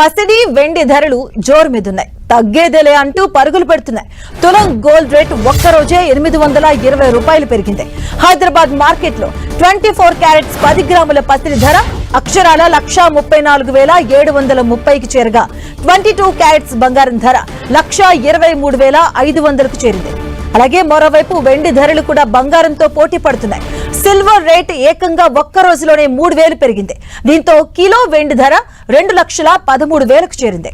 పసిడి వెండి ధరలు జోరు మీదున్నాయి. తగ్గేదేలే అంటూ పరుగులు పెడుతున్నాయి. తులం గోల్డ్ రేట్ ఒక్కరోజే 820 రూపాయలు పెరిగింది. హైదరాబాద్ మార్కెట్ లో 24 క్యారెట్స్ 10 గ్రాముల పసిడి ధర అక్షరాల 1,34,730కి చేరగా 22 క్యారెట్స్ బంగారం ధర 1,23,500కు చేరింది. అలాగే మరోవైపు వెండి ధరలు కూడా బంగారంతో పోటీ పడుతున్నాయి. సిల్వర్ రేట్ ఏకంగా ఒక్క రోజులోనే 3,000 పెరిగింది. దీంతో కిలో వెండి ధర 2,13,000కు చేరింది.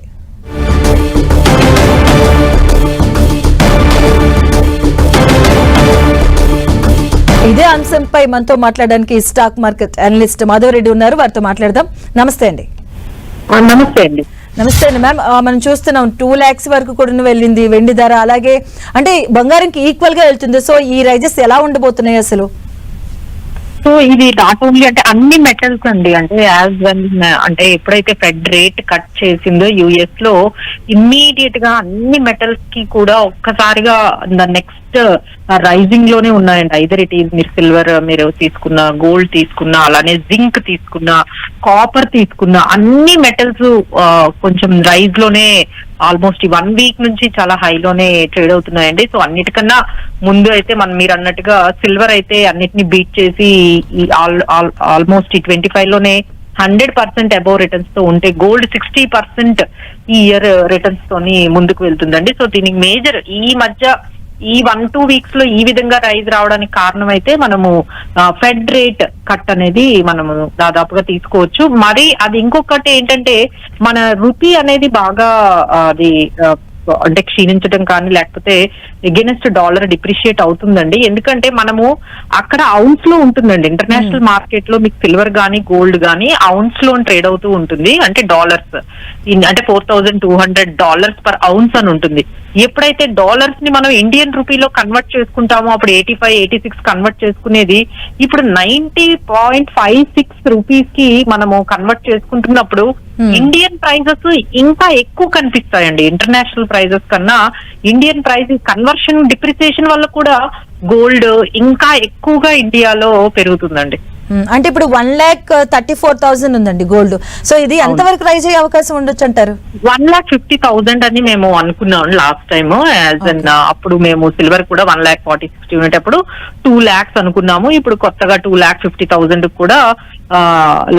ఇదే అంశంపై మనతో మాట్లాడడానికి స్టాక్ మార్కెట్ అనలిస్ట్ మాధవరెడ్డి ఉన్నారు. వారితో మాట్లాడదాం. నమస్తే అండి. నమస్తే అండి. నమస్తే అండి మ్యామ్. మనం చూస్తున్నాం 2 lakhs వరకు కూడా వెళ్ళింది వెండి ధర. అలాగే అంటే బంగారంకి ఈక్వల్ గా వెళ్తుంది. సో ఈ రైజెస్ ఎలా ఉండబోతున్నాయి అసలు? సో ఇది నాట్ ఓన్లీ అంటే అన్ని మెటల్స్ అండి, అంటే యాజ్ వెల్ అంటే ఎప్పుడైతే ఫెడ్ రేట్ కట్ చేసిందో యుఎస్ లో ఇమ్మీడియట్ గా అన్ని మెటల్స్ కి కూడా ఒక్కసారిగా నెక్స్ట్ రైజింగ్ లోనే ఉన్నాయండి. ఐదర్ ఇట్ ఈజ్ మీరు సిల్వర్ మీరు తీసుకున్న, గోల్డ్ తీసుకున్న, అలానే జింక్ తీసుకున్న, కాపర్ తీసుకున్న, అన్ని మెటల్స్ కొంచెం రైజ్ లోనే ఆల్మోస్ట్ 1 week నుంచి చాలా హైలోనే ట్రేడ్ అవుతున్నాయండి. సో అన్నిటికన్నా ముందు అయితే మీరు అన్నట్టుగా సిల్వర్ అయితే అన్నిటిని బీట్ చేసి ఆల్మోస్ట్ 25 లోనే 100% అబౌవ్ రిటర్న్స్ తో ఉంటే గోల్డ్ 60% ఈ ఇయర్ రిటర్న్స్ తోని ముందుకు వెళ్తుందండి. సో దీనికి మేజర్ ఈ మధ్య ఈ 1-2 weeks లో ఈ విధంగా రైజ్ రావడానికి కారణం అయితే మనము ఫెడ్ రేట్ కట్ అనేది మనము దాదాపుగా తీసుకోవచ్చు. మరి అది ఇంకొకటి ఏంటంటే మన రూపీ అనేది బాగా అది అంటే క్షీణించడం కానీ లేకపోతే ఎగెనెస్ట్ డాలర్ డిప్రిషియేట్ అవుతుందండి. ఎందుకంటే మనము అక్కడ ఔన్స్ లో ఉంటుందండి. ఇంటర్నేషనల్ మార్కెట్ లో మీకు సిల్వర్ గానీ గోల్డ్ గానీ ఔన్స్ లో ట్రేడ్ అవుతూ ఉంటుంది. అంటే డాలర్స్ అంటే $4,200 పర్ ఔన్స్ అని ఉంటుంది. ఎప్పుడైతే డాలర్స్ ని మనం ఇండియన్ రూపీలో కన్వర్ట్ చేసుకుంటామో అప్పుడు 85-86 కన్వర్ట్ చేసుకునేది ఇప్పుడు 90.56 రూపీస్ కి మనము కన్వర్ట్ చేసుకుంటున్నప్పుడు ఇండియన్ ప్రైజెస్ ఇంకా ఎక్కువ కనిపిస్తాయండి. ఇంటర్నేషనల్ ప్రైజెస్ కన్నా ఇండియన్ ప్రైస్ కన్వర్షన్ డిప్రిసియేషన్ వల్ల కూడా గోల్డ్ ఇంకా ఎక్కువగా ఇండియాలో పెరుగుతుందండి. అంటే ఇప్పుడు 1,34,000 ఉందండి గోల్డ్. సో ఇది ఎంతవరకు రైజ్ అయ్యే అవకాశం ఉండొచ్చు అంటారు? 1,50,000 అని మేము అనుకున్నాం లాస్ట్ టైమ్. అప్పుడు మేము సిల్వర్ కూడా 1,40,60 ఉండేటప్పుడు 2 lakhs అనుకున్నాము. ఇప్పుడు కొత్తగా 2,50,000 కూడా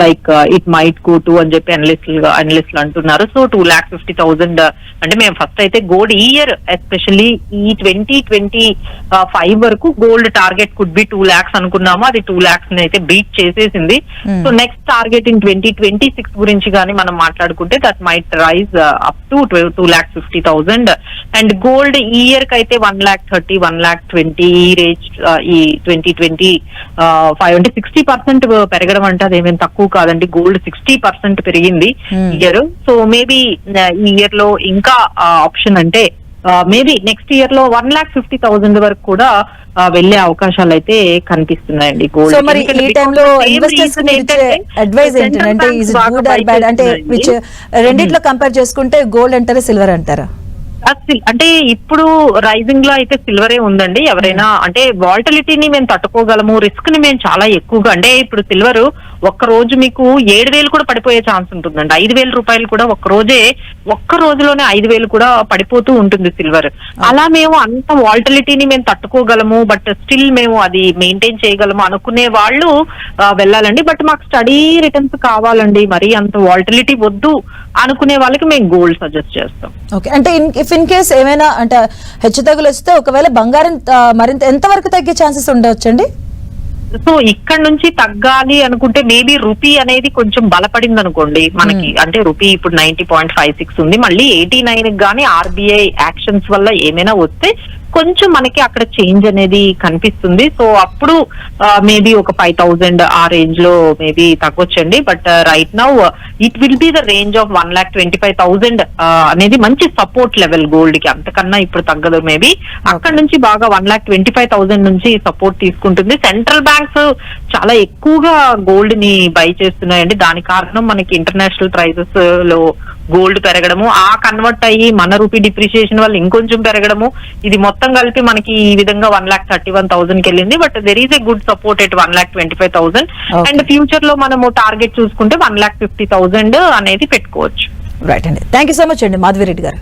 like it might go to అని చెప్పి అనలిస్టులు అంటున్నారు. సో 2,50,000 అంటే మేము ఫస్ట్ అయితే గోల్డ్ ఈ ఇయర్ ఎస్పెషల్లీ ఈ 2025 వరకు gold target could be 2 lakhs అనుకున్నాము. అది 2 lakhs ని అయితే బీట్ చేసేసింది. సో నెక్స్ట్ టార్గెట్ ఇన్ 2026 గురించి కానీ మనం మాట్లాడుకుంటే that might rise up to 2,50,000. And gold ఈ ఇయర్ కి అయితే 1,30,000, 1,20,000 ఈ రేంజ్ ఈ 2025 అంటే 60% పెరగడం అంటే అదేమేమి తక్కువ కాదండి. గోల్డ్ 60% పెరిగింది ఇయర్. సో మేబీ ఈ ఇయర్ లో ఇంకా ఆప్షన్ అంటే మేబీ నెక్స్ట్ ఇయర్ లో 1,50,000 వరకు కూడా వెళ్లే అవకాశాలు అయితే కనిపిస్తున్నాయండి గోల్డ్. సో మరి ఈ టైంలో ఇన్వెస్టర్స్ అడ్వైజ్ ఏంటంటే is it good or bad అంటే విచ్ రెండిట్లో కంపేర్ చేసుకుంటే గోల్డ్ అంటారా సిల్వర్ అంటారా? అంటే ఇప్పుడు రైజింగ్ లో అయితే సిల్వరే ఉందండి. ఎవరైనా అంటే వాలటిలిటీని మేము తట్టుకోగలము, రిస్క్ ని మేము చాలా ఎక్కువగా అంటే ఇప్పుడు సిల్వర్ ఒక్క రోజు మీకు 7,000 కూడా పడిపోయే ఛాన్స్ ఉంటుందండి. 5,000 రూపాయలు కూడా ఒక్క రోజులోనే 5,000 కూడా పడిపోతూ ఉంటుంది సిల్వర్. అలా మేము అంత వాలటిలిటీని మేము తట్టుకోగలము, బట్ స్టిల్ మేము అది మెయింటైన్ చేయగలము అనుకునే వాళ్ళు వెళ్ళాలండి. బట్ మాకు స్టడీ రిటర్న్స్ కావాలండి, మరి అంత వాలటిలిటీ వద్దు అనుకునే వాళ్ళకి మేము గోల్డ్ సజెస్ట్ చేస్తాం. ఓకే, అంటే ఇన్ కేస్ ఏమైనా అంటే హెచ్చుతగ్గులు వస్తే ఒకవేళ బంగారం మరింత ఎంత వరకు తగ్గే ఛాన్సెస్ ఉండవచ్చండి? సో ఇక్కడ నుంచి తగ్గాలి అనుకుంటే మేబీ రూపీ అనేది కొంచెం బలపడింది అనుకోండి మనకి. అంటే రూపీ ఇప్పుడు 90.56 ఉంది. మళ్ళీ 89 గానీ ఆర్బీఐ యాక్షన్స్ వల్ల ఏమైనా వస్తే కొంచెం మనకి అక్కడ చేంజ్ అనేది కనిపిస్తుంది. సో అప్పుడు మేబీ ఒక 5,000 ఆ రేంజ్ లో మేబీ తగ్గొచ్చండి. But right now it will be the range of 1,25,000 అనేది మంచి సపోర్ట్ లెవెల్ గోల్డ్ కి. అంతకన్నా ఇప్పుడు తగ్గదు. మేబీ అక్కడ నుంచి బాగా 1,25,000 నుంచి సపోర్ట్ తీసుకుంటుంది. సెంట్రల్ బ్యాంక్స్ చాలా ఎక్కువగా గోల్డ్ ని బై చేస్తున్నాయండి. దాని కారణం మనకి ఇంటర్నేషనల్ ప్రైజెస్ లో గోల్డ్ పెరగడము, ఆ కన్వర్ట్ అయ్యి మన రూపీ డిప్రిసియేషన్ వల్ల ఇంకొంచెం పెరగడము, ఇది మొత్తం కలిపి మనకి ఈ విధంగా 1,31,000 కి వెళ్ళింది. But there is a good support at 1,25,000 and future లో మనము టార్గెట్ చూసుకుంటే 1,50,000 అనేది పెట్టుకోవచ్చు. రైట్ అండి, థ్యాంక్ యూ సో మచ్ అండి మాధవిరెడ్డి గారు.